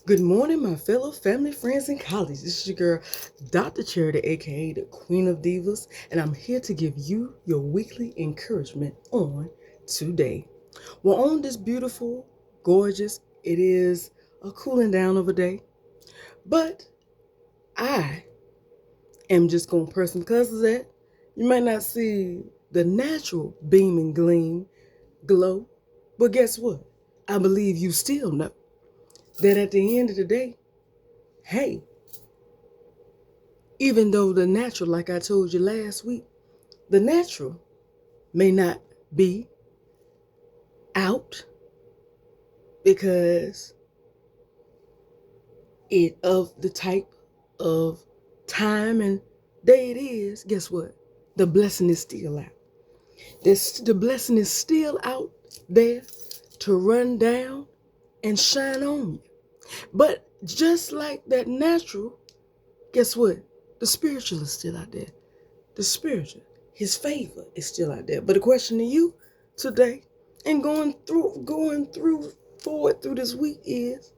Good morning, my fellow family, friends, and colleagues. This is your girl, Dr. Charity, aka the Queen of Divas, and I'm here to give you your weekly encouragement on today. Well, on this beautiful, gorgeous, it is a cooling down of a day, but I am just going to person because of that. You might not see the natural beam and gleam glow, but guess what? I believe you still know that at the end of the day, hey, even though the natural, like I told you last week, the natural may not be out because it of the type of time and day it is, guess what? The blessing is still out. The blessing is still out there to run down and shine on you. But just like that natural, guess what? The spiritual is still out there. The spiritual, his favor is still out there. But the question to you today and going through forward through this week is,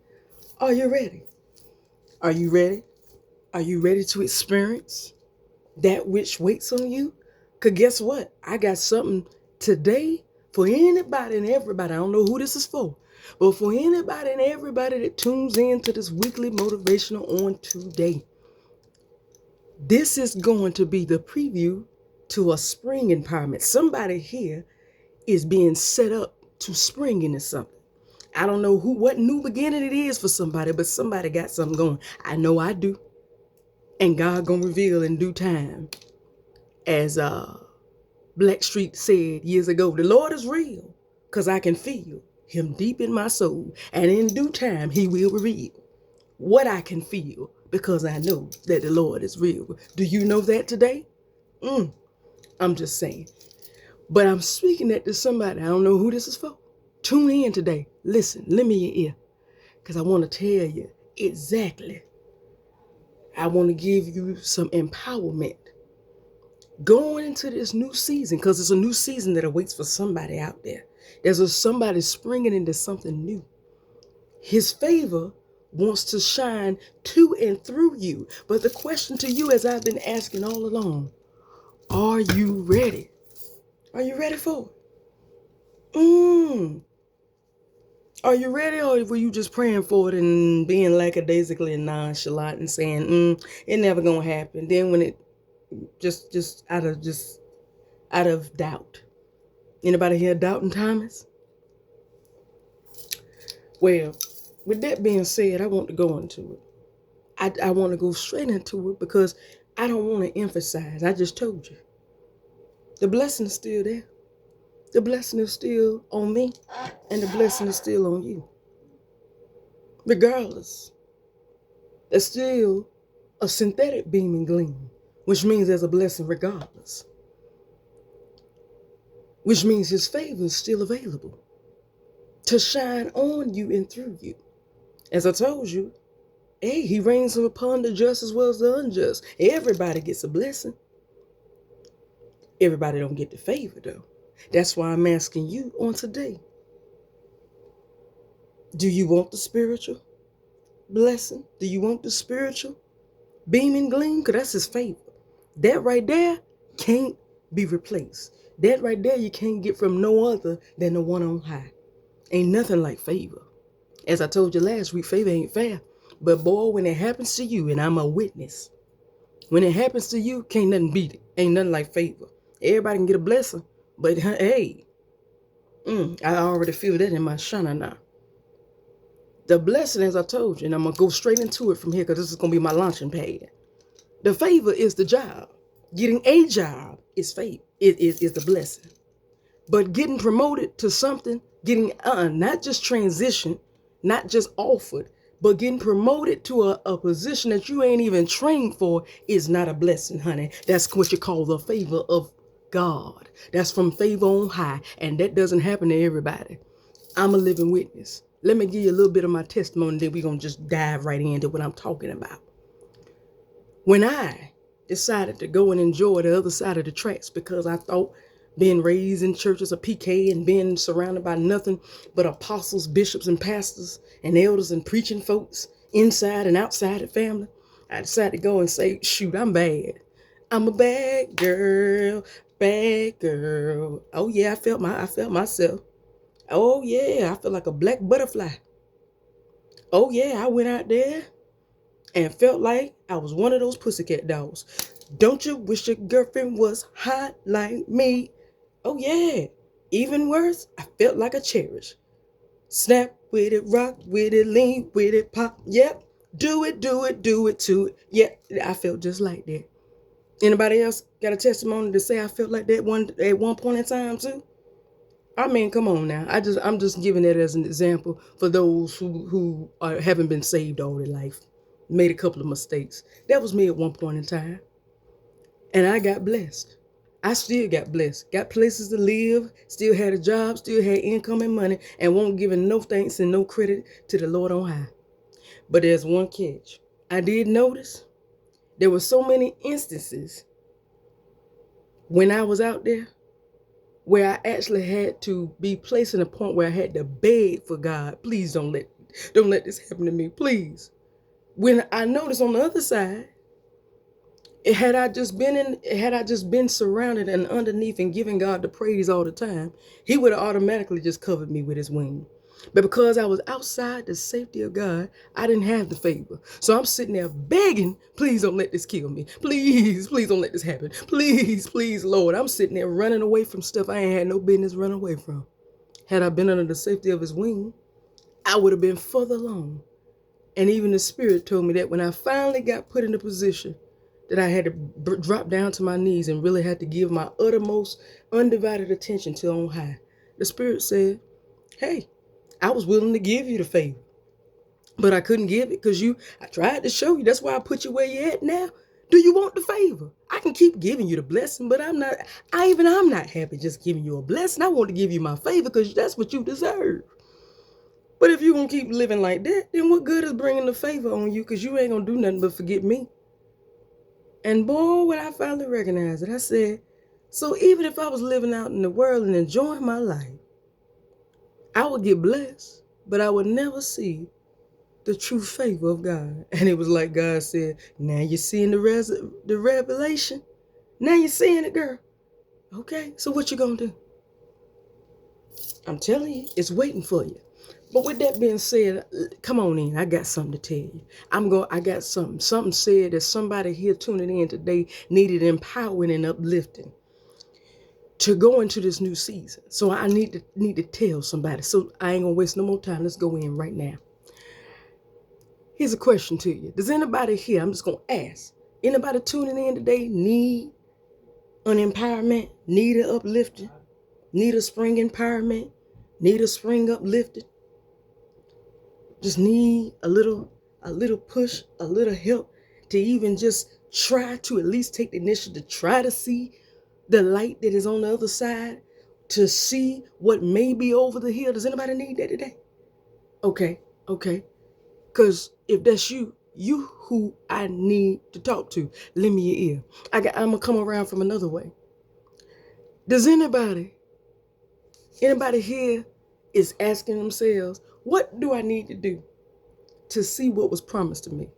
are you ready? Are you ready? Are you ready to experience that which waits on you? Because guess what? I got something today for anybody and everybody. I don't know who this is for, but for anybody and everybody that tunes in to this weekly motivational on today. This is going to be the preview to a spring empowerment. Somebody here is being set up to spring into something. I don't know what new beginning it is for somebody, but somebody got something going. I know I do. And God gonna reveal in due time. As Blackstreet said years ago, the Lord is real, because I can feel him deep in my soul. And in due time, he will reveal what I can feel because I know that the Lord is real. Do you know that today? I'm just saying. But I'm speaking that to somebody. I don't know who this is for. Tune in today. Listen, lend me your ear. Because I want to tell you exactly. I want to give you some empowerment. Going into this new season, because it's a new season that awaits for somebody out there. There's somebody springing into something new. His favor wants to shine to and through you. But the question to you, as I've been asking all along, are you ready? Are you ready for it? Are you ready, or were you just praying for it and being lackadaisically and nonchalant and saying, it never gonna happen? Then when it just out of doubt. Anybody here doubting Thomas? Well, with that being said, I want to go into it. I want to go straight into it because I don't want to emphasize. I just told you. The blessing is still there. The blessing is still on me, and the blessing is still on you. Regardless, there's still a synthetic beam and gleam, which means there's a blessing regardless, which means his favor is still available to shine on you and through you. As I told you, hey, he reigns upon the just as well as the unjust. Everybody gets a blessing. Everybody don't get the favor, though. That's why I'm asking you on today. Do you want the spiritual blessing? Do you want the spiritual beam and gleam? Because that's his favor. That right there can't be replaced. That right there you can't get from no other than the one on high. Ain't nothing like favor. As I told you last week, favor ain't fair. But boy, when it happens to you, and I'm a witness, when it happens to you, can't nothing beat it. Ain't nothing like favor. Everybody can get a blessing. But hey, I already feel that in my shana now. The blessing, as I told you, and I'm going to go straight into it from here because this is going to be my launching pad. The favor is the job. Getting a job is favor. It is the blessing. But getting promoted to something, getting not just transition, not just offered, but getting promoted to a position that you ain't even trained for is not a blessing, honey. That's what you call the favor of God. That's from favor on high. And that doesn't happen to everybody. I'm a living witness. Let me give you a little bit of my testimony, then we're going to just dive right into what I'm talking about. When I decided to go and enjoy the other side of the tracks because I thought being raised in church as a PK and being surrounded by nothing but apostles, bishops, and pastors and elders and preaching folks inside and outside the family, I decided to go and say, shoot, I'm bad. I'm a bad girl, bad girl. Oh yeah, I felt myself. Oh yeah, I felt like a black butterfly. Oh yeah, I went out there and felt like I was one of those pussycat dolls. Don't you wish your girlfriend was hot like me? Oh yeah. Even worse, I felt like a cherish. Snap with it, rock with it, lean with it, pop. Yep. Do it, do it, do it to it. Yeah, I felt just like that. Anybody else got a testimony to say I felt like that at one point in time too? I mean, come on now. I'm just giving that as an example for those who haven't been saved all their life, made a couple of mistakes. That was me at one point in time, and I got blessed. I still got blessed. Got places to live. Still had a job. Still had income and money, and won't give no thanks and no credit to the Lord on high. But there's one catch. I did notice there were so many instances when I was out there where I actually had to be placed in a point where I had to beg for God, please don't let this happen to me, please. When I noticed on the other side, had I just been surrounded and underneath and giving God the praise all the time, he would have automatically just covered me with his wing. But because I was outside the safety of God, I didn't have the favor. So I'm sitting there begging, please don't let this kill me. Please, please don't let this happen. Please, please, Lord. I'm sitting there running away from stuff I ain't had no business running away from. Had I been under the safety of his wing, I would have been further along. And even the Spirit told me that when I finally got put in a position that I had to drop down to my knees and really had to give my uttermost undivided attention to on high, the Spirit said, hey, I was willing to give you the favor, but I couldn't give it because I tried to show you. That's why I put you where you're at now. Do you want the favor? I can keep giving you the blessing, but I'm not happy just giving you a blessing. I want to give you my favor because that's what you deserve. But if you're going to keep living like that, then what good is bringing the favor on you, because you ain't going to do nothing but forget me. And boy, when I finally recognized it, I said, so even if I was living out in the world and enjoying my life, I would get blessed, but I would never see the true favor of God. And it was like God said, now you're seeing the revelation. Now you're seeing it, girl. Okay, so what you gonna do? I'm telling you, it's waiting for you. But with that being said, come on in. I got something to tell you. I got something. Something said that somebody here tuning in today needed empowering and uplifting to go into this new season. So I need to tell somebody. So I ain't gonna waste no more time. Let's go in right now. Here's a question to you. Does anybody here, I'm just gonna ask, anybody tuning in today need an empowerment, need an uplifting, need a spring empowerment, need a spring uplifted? Just need a little push, a little help to even just try to at least take the initiative to try to see the light that is on the other side, to see what may be over the hill. Does anybody need that today? Okay. Because if that's you who I need to talk to, lend me your ear. I'm going to come around from another way. Does anybody here is asking themselves, what do I need to do to see what was promised to me?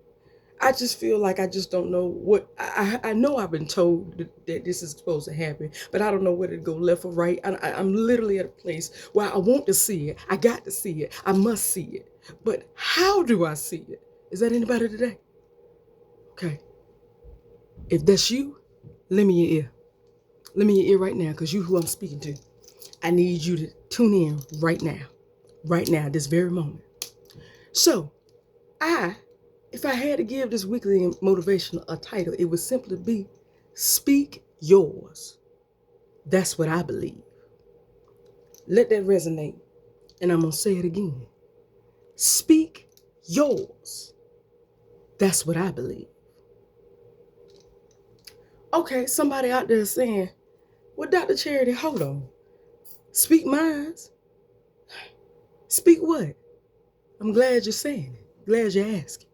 I just feel like I just don't know what, I know I've been told that this is supposed to happen, but I don't know whether to go left or right. I'm literally at a place where I want to see it. I got to see it. I must see it. But how do I see it? Is that anybody today? Okay. If that's you, lend me your ear. Lend me your ear right now, because you who I'm speaking to. I need you to tune in right now, this very moment. So, if I had to give this weekly motivational a title, it would simply be Speak Yours. That's what I believe. Let that resonate. And I'm going to say it again. Speak yours. That's what I believe. Okay, somebody out there saying, well, Dr. Charity, hold on. Speak minds. Speak what? I'm glad you're saying it. Glad you're asking.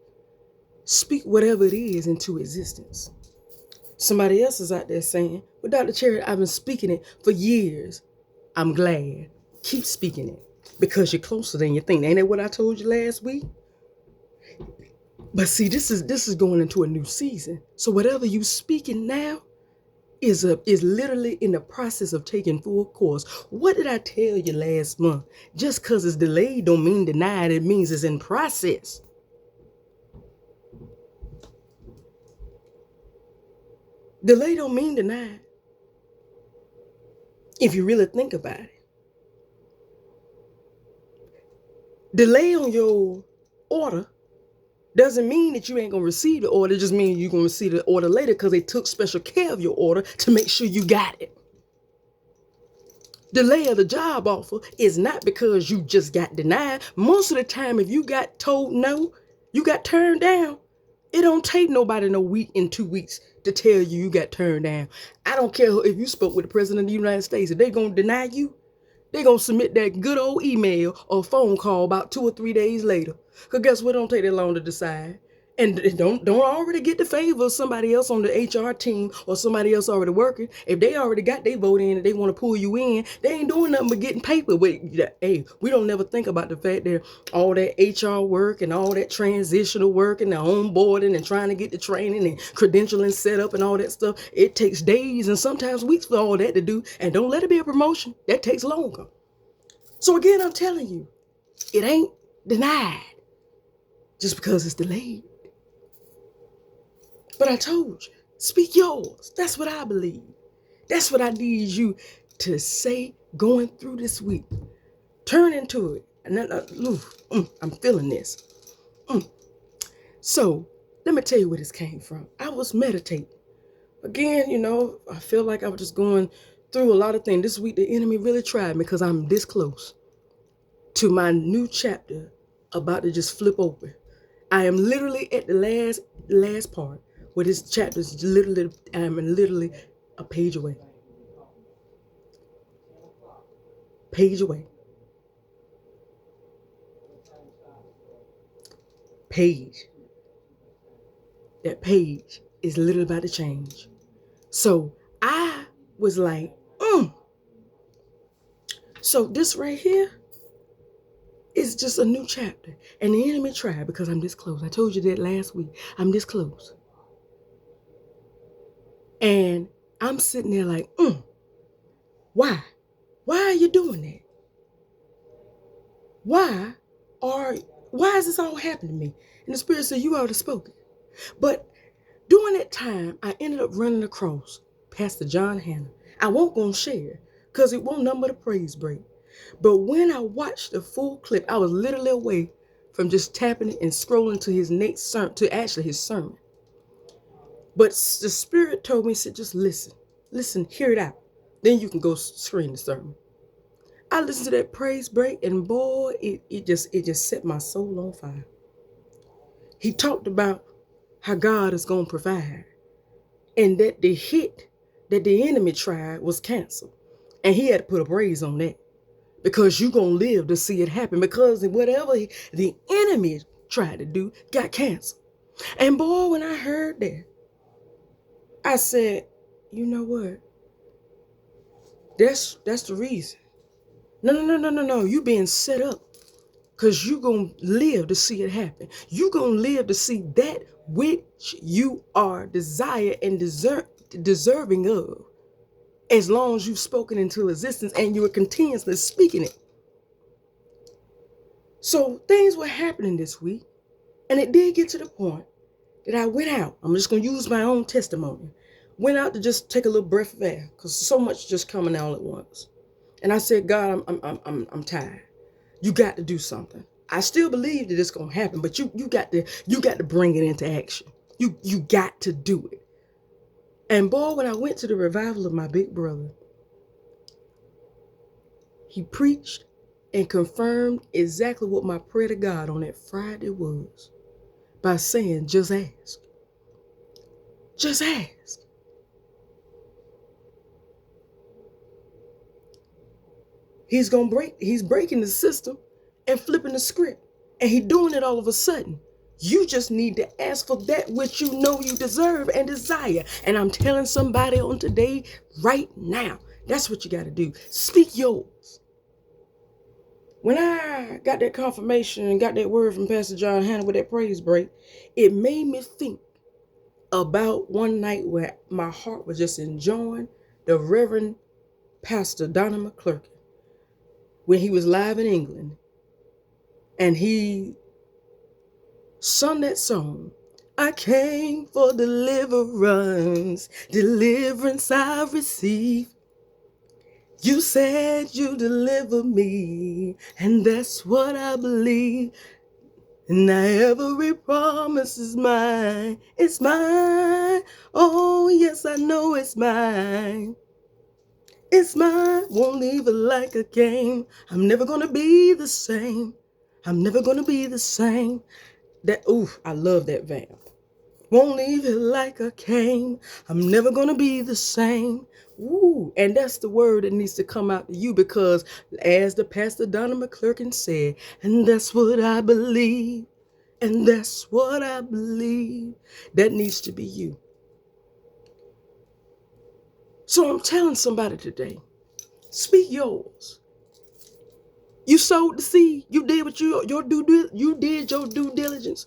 Speak whatever it is into existence. Somebody else is out there saying, well, Dr. Charity, I've been speaking it for years. I'm glad. Keep speaking it, because you're closer than you think. Ain't that what I told you last week? But see, this is going into a new season. So whatever you speaking now is literally in the process of taking full course. What did I tell you last month? Just because it's delayed don't mean denied. It means it's in process. Delay don't mean denied. If you really think about it. Delay on your order doesn't mean that you ain't gonna receive the order. It just means you're gonna receive the order later because they took special care of your order to make sure you got it. Delay of the job offer is not because you just got denied. Most of the time, if you got told no, you got turned down. It don't take nobody no week and 2 weeks to tell you got turned down. I don't care if you spoke with the president of the United States. If they gonna deny you, they gonna submit that good old email or phone call about 2 or 3 days later. Cause guess what? It don't take that long to decide. And don't already get the favor of somebody else on the HR team or somebody else already working. If they already got their vote in and they want to pull you in, they ain't doing nothing but getting paper. But hey, we don't never think about the fact that all that HR work and all that transitional work and the onboarding and trying to get the training and credentialing set up and all that stuff, it takes days and sometimes weeks for all that to do. And don't let it be a promotion. That takes longer. So again, I'm telling you, it ain't denied just because it's delayed. But I told you, speak yours. That's what I believe. That's what I need you to say going through this week. Turn into it. And then, I'm feeling this. So let me tell you where this came from. I was meditating. Again, I feel like I was just going through a lot of things. This week, the enemy really tried me because I'm this close to my new chapter about to just flip open. I am literally at the last part where this chapter is I'm literally a page away. Page away. Page. That page is literally about to change. So I was like, So this right here is just a new chapter. And the enemy tried because I'm this close. I told you that last week. I'm this close. And I'm sitting there like, why? Why are you doing that? Why is this all happening to me? And the Spirit said, you already spoken. But during that time, I ended up running across Pastor John Hanna. I won't go and share because it won't number the praise break. But when I watched the full clip, I was literally away from just tapping it and scrolling to his next sermon, to actually his sermon. But the Spirit told me, said, just listen, hear it out. Then you can go screen the sermon. I listened to that praise break and boy, it just set my soul on fire. He talked about how God is going to provide and that the hit that the enemy tried was canceled. And he had to put a praise on that because you're going to live to see it happen because whatever the enemy tried to do got canceled. And boy, when I heard that, I said, you know what? That's the reason. No. You being set up because you're going to live to see it happen. You're going to live to see that which you are desire and deserving of as long as you've spoken into existence and you are continuously speaking it. So things were happening this week and it did get to the point that I went out. I'm just going to use my own testimony. Went out to just take a little breath of air because so much just coming all at once. And I said, God, I'm tired. You got to do something. I still believe that it's gonna happen, but you got to bring it into action. You got to do it. And boy, when I went to the revival of my big brother, he preached and confirmed exactly what my prayer to God on that Friday was by saying, just ask. Just ask. He's breaking the system and flipping the script. And he's doing it all of a sudden. You just need to ask for that which you know you deserve and desire. And I'm telling somebody on today, right now, that's what you got to do. Speak yours. When I got that confirmation and got that word from Pastor John Hannah with that praise break, it made me think about one night where my heart was just enjoying the Reverend Pastor Donnie McClurkin when he was live in England, and he sung that song. I came for deliverance, deliverance I received. You said you deliver me, and that's what I believe. And now every promise is mine. It's mine. Oh, yes, I know it's mine. It's mine. Won't leave it like a game. I'm never gonna be the same. I'm never gonna be the same. I love that vamp. Won't leave it like a came. I'm never gonna be the same. Ooh, and that's the word that needs to come out to you, because as the Pastor Donna McClurkin said, and that's what I believe. And that's what I believe. That needs to be you. So I'm telling somebody today, speak yours. You sowed the seed. You did what you did your due diligence.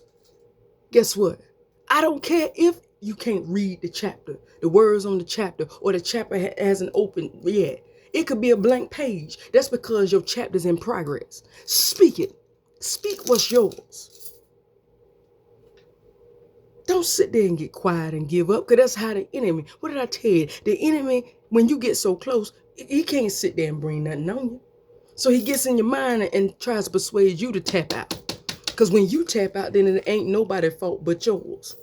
Guess what? I don't care if you can't read the chapter, the words on the chapter, or the chapter hasn't opened yet. It could be a blank page. That's because your chapter's in progress. Speak it. Speak what's yours. Don't sit there and get quiet and give up, because that's how the enemy, what did I tell you? The enemy, when you get so close, he can't sit there and bring nothing on you. So he gets in your mind and tries to persuade you to tap out. Because when you tap out, then it ain't nobody's fault but yours.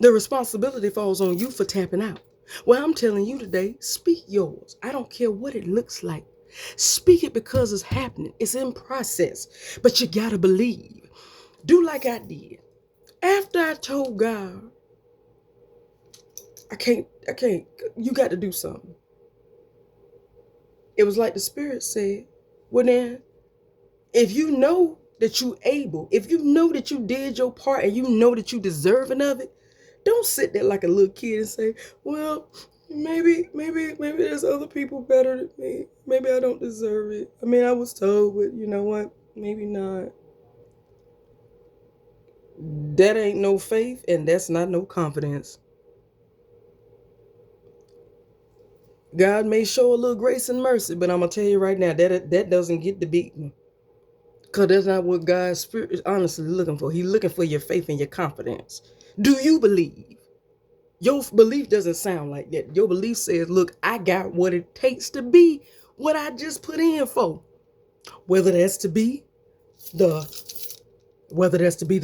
The responsibility falls on you for tapping out. Well, I'm telling you today, speak yours. I don't care what it looks like. Speak it because it's happening. It's in process. But you got to believe. Do like I did. After I told God, I can't, you got to do something. It was like the Spirit said, well then, if you know that you're able, if you know that you did your part and you know that you deserving of it, don't sit there like a little kid and say, well, maybe there's other people better than me. Maybe I don't deserve it. I mean, I was told, but you know what? Maybe not. That ain't no faith, and that's not no confidence. God may show a little grace and mercy, but I'm going to tell you right now, that doesn't get the beating. Because that's not what God's Spirit is honestly looking for. He's looking for your faith and your confidence. Do you believe? Your belief doesn't sound like that. Your belief says, look, I got what it takes to be what I just put in for. Whether that's to be the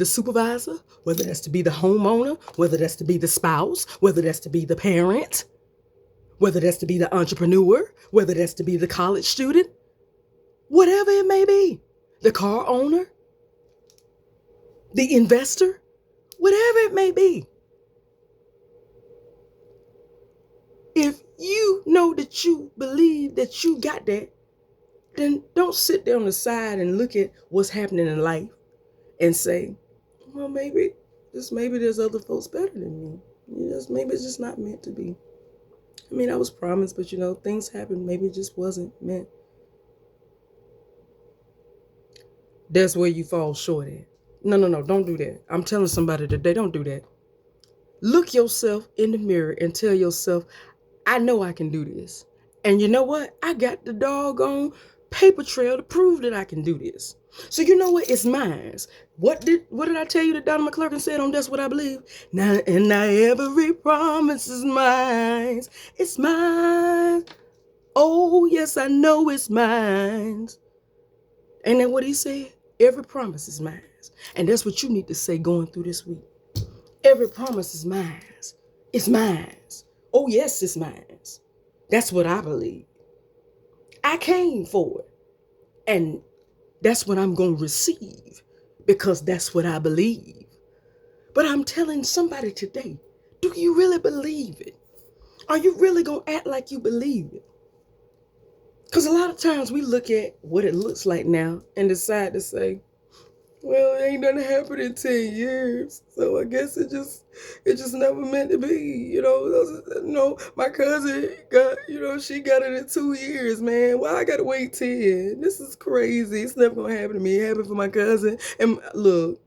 supervisor, whether that's to be the homeowner, whether that's to be the spouse, whether that's to be the parent, whether that's to be the entrepreneur, whether that's to be the college student, whatever it may be, the car owner, the investor, whatever it may be. If you know that you believe that you got that, then don't sit there on the side and look at what's happening in life and say, well, maybe there's other folks better than me. Maybe it's just not meant to be. I mean, I was promised, but things happen. Maybe it just wasn't meant. That's where you fall short at. No, don't do that. I'm telling somebody today, don't do that. Look yourself in the mirror and tell yourself, I know I can do this. And you know what? I got the doggone paper trail to prove that I can do this. So you know what? It's mine. What did I tell you that Donna McClurkin said on That's What I Believe? Now every promise is mine. It's mine. Oh, yes, I know it's mine. Ain't that what he said? Every promise is mine. And that's what you need to say going through this week. Every promise is mine. It's mine. Oh, yes, it's mine. That's what I believe. I came for it. And that's what I'm going to receive, because that's what I believe. But I'm telling somebody today, do you really believe it? Are you really going to act like you believe it? Because a lot of times we look at what it looks like now and decide to say, Well, it ain't nothing happened in 10 years. So I guess it just never meant to be. My cousin got, she got it in 2 years, man. Why I gotta wait 10? This is crazy. It's never gonna happen to me. It happened for my cousin. And look,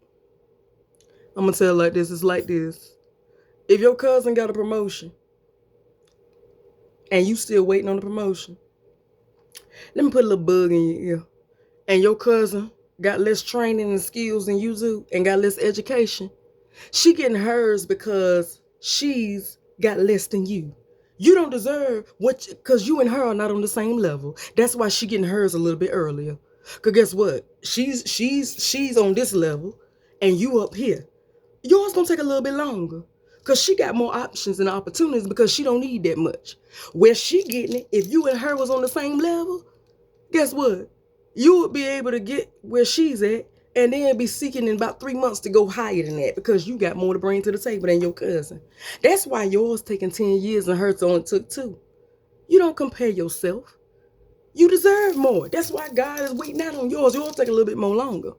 I'm gonna tell it like this. It's like this. If your cousin got a promotion and you still waiting on the promotion, let me put a little bug in your ear. And your cousin got less training and skills than you do and got less education, she getting hers because she's got less than you. You don't deserve what, because you and her are not on the same level. That's why she getting hers a little bit earlier. Cause guess what? She's on this level, and you up here. Yours gonna take a little bit longer, cause she got more options and opportunities because she don't need that much. Where she getting it, if you and her was on the same level, guess what? You would be able to get where she's at and then be seeking in about 3 months to go higher than that because you got more to bring to the table than your cousin. That's why yours taking 10 years and hers only took 2. You don't compare yourself. You deserve more. That's why God is waiting out on yours. Yours take a little bit more longer.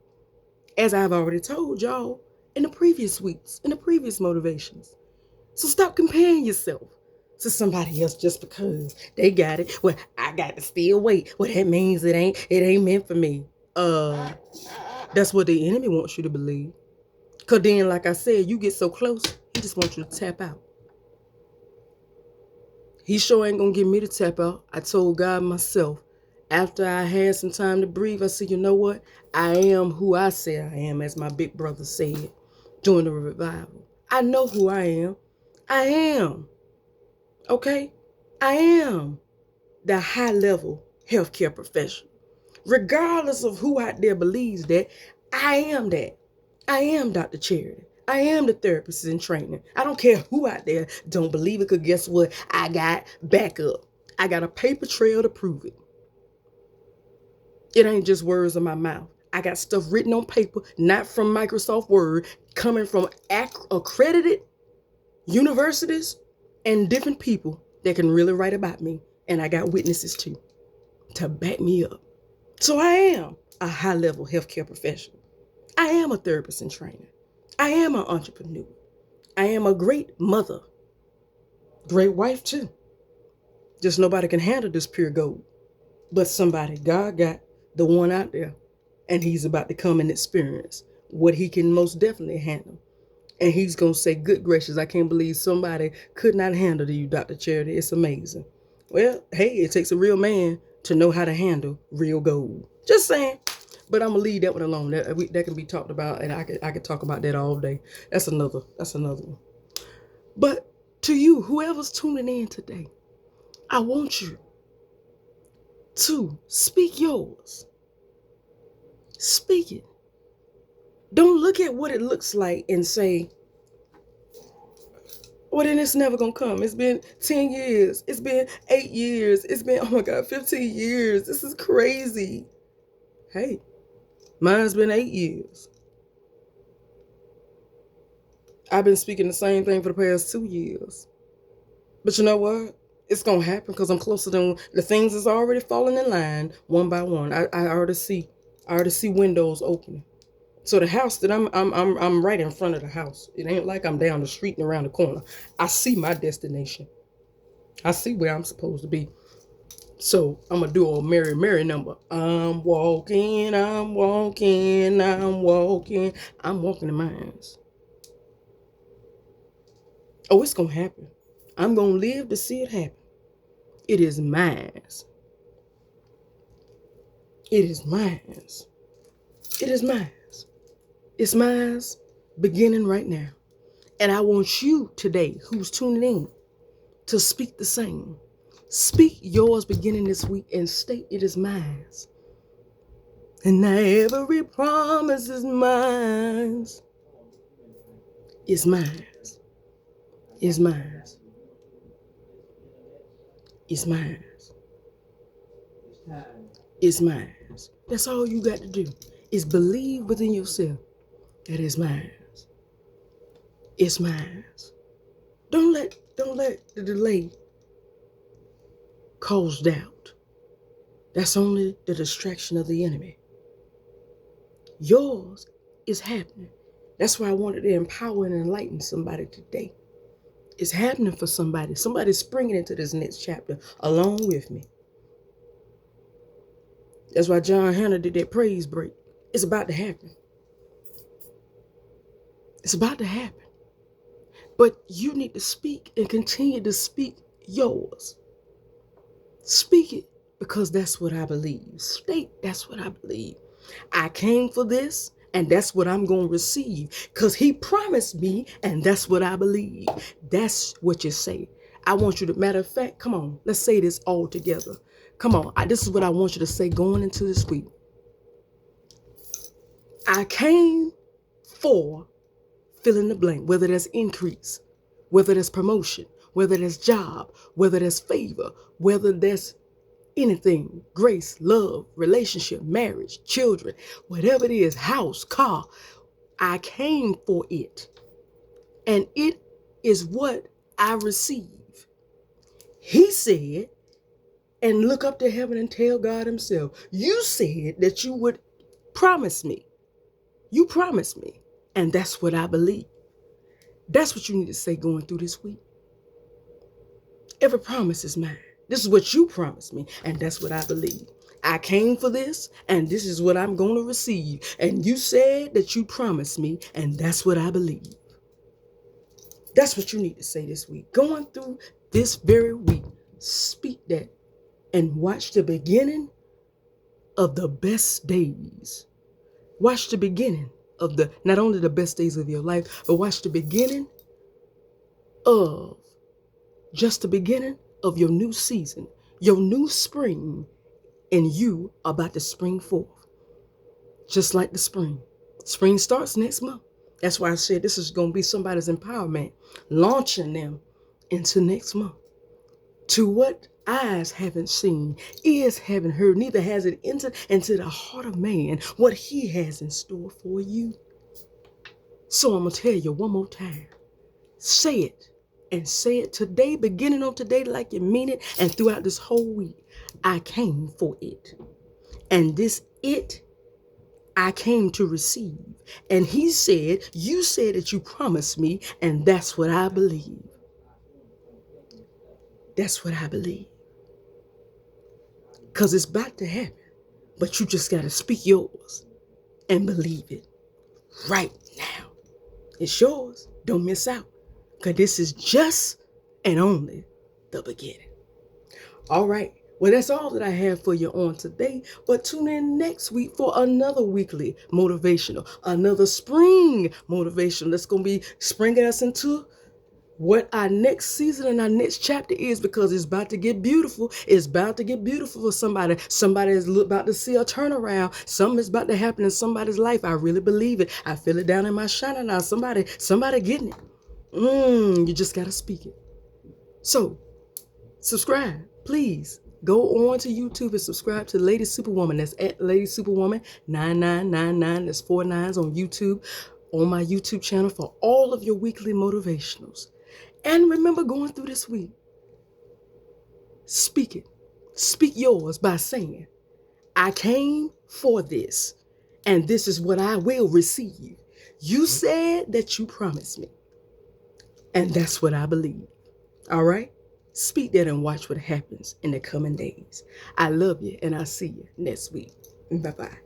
As I've already told y'all in the previous weeks, in the previous motivations. So stop comparing yourself to somebody else just because they got it. Well, I got to still wait. Well, that means it ain't meant for me. That's what the enemy wants you to believe. Cause then, like I said, you get so close, he just wants you to tap out. He sure ain't gonna get me to tap out. I told God myself, after I had some time to breathe, I said, you know what? I am who I say I am, as my big brother said during the revival. I know who I am. I am. Okay? I am the high level healthcare professional. Regardless of who out there believes that, I am that. I am Dr. Charity. I am the therapist in training. I don't care who out there don't believe it, because guess what? I got backup. I got a paper trail to prove it. It ain't just words in my mouth. I got stuff written on paper, not from Microsoft Word, coming from accredited universities and different people that can really write about me. And I got witnesses too to back me up. So I am a high-level healthcare professional. I am a therapist in training. I am an entrepreneur. I am a great mother. Great wife too. Just nobody can handle this pure gold. But somebody, God got the one out there, and he's about to come and experience what he can most definitely handle. And he's going to say, good gracious, I can't believe somebody could not handle you, Dr. Charity. It's amazing. Well, hey, it takes a real man to know how to handle real gold. Just saying. But I'm going to leave that one alone. That can be talked about, and I could talk about that all day. That's another one. But to you, whoever's tuning in today, I want you to speak yours. Speak it. Don't look at what it looks like and say, well, then it's never going to come. It's been 10 years. It's been 8 years. It's been, oh my God, 15 years. This is crazy. Hey, mine's been 8 years. I've been speaking the same thing for the past 2 years. But you know what? It's going to happen because I'm closer than the things that's already falling in line one by one. I already see windows opening. So the house that I'm right in front of the house. It ain't like I'm down the street and around the corner. I see my destination. I see where I'm supposed to be. So I'm gonna do a Mary Mary number. I'm walking in mines. Oh, it's gonna happen. I'm gonna live to see it happen. It is mine. It is mine. It is mine. It's mine beginning right now. And I want you today, who's tuning in, to speak the same. Speak yours beginning this week and state it is mine. And now every promise is mine. It's mine. It's mine. It's mine. It's mine. That's all you got to do is believe within yourself that it's mine. It's mine. Don't let the delay cause doubt. That's only the distraction of the enemy. Yours It's happening. That's why I wanted to empower and enlighten somebody today. It's happening for somebody. Somebody's springing into this next chapter along with me. That's why John Hannah did that praise break. It's about to happen. It's about to happen. But you need to speak and continue to speak yours. Speak it because that's what I believe. State that's what I believe. I came for this and that's what I'm going to receive because he promised me and that's what I believe. That's what you say. I want you to, matter of fact, come on, let's say this all together. Come on, this is what I want you to say going into this week. I came for fill in the blank, whether that's increase, whether that's promotion, whether that's job, whether that's favor, whether that's anything, grace, love, relationship, marriage, children, whatever it is, house, car. I came for it. And it is what I receive. He said, and look up to heaven and tell God himself, you said that you would promise me. You promised me. And that's what I believe. That's what you need to say going through this week. Every promise is mine. This is what you promised me, and that's what I believe. I came for this, and this is what I'm going to receive. And you said that you promised me, and that's what I believe. That's what you need to say this week. Going through this very week, speak that and watch the beginning of the best days. Watch the beginning of not only the best days of your life, but watch the beginning of just the beginning of your new season, your new spring, and you are about to spring forth. Just like the spring. Spring starts next month. That's why I said this is going to be somebody's empowerment, launching them into next month. To what eyes haven't seen, ears haven't heard, neither has it entered into the heart of man what he has in store for you. So I'm going to tell you one more time. Say it. And say it today, beginning on today, like you mean it, and throughout this whole week. I came for it. And this it I came to receive. And he said, you said that you promised me, and that's what I believe. That's what I believe. Because it's about to happen. But you just got to speak yours and believe it right now. It's yours. Don't miss out. Because this is just and only the beginning. All right. Well, that's all that I have for you on today. But tune in next week for another weekly motivational, another spring motivational that's going to be springing us into what our next season and our next chapter is, because it's about to get beautiful. It's about to get beautiful for somebody. Somebody is about to see a turnaround. Something is about to happen in somebody's life. I really believe it. I feel it down in my shana now. Somebody getting it. You just got to speak it. So subscribe, please. Go on to YouTube and subscribe to Lady Superwoman. That's at Lady Superwoman 9999. That's 4 9s on YouTube, on my YouTube channel for all of your weekly motivationals. And remember, going through this week, speak it. Speak yours by saying, I came for this, and this is what I will receive. You said that you promised me, and that's what I believe. All right? Speak that and watch what happens in the coming days. I love you, and I'll see you next week. Bye-bye.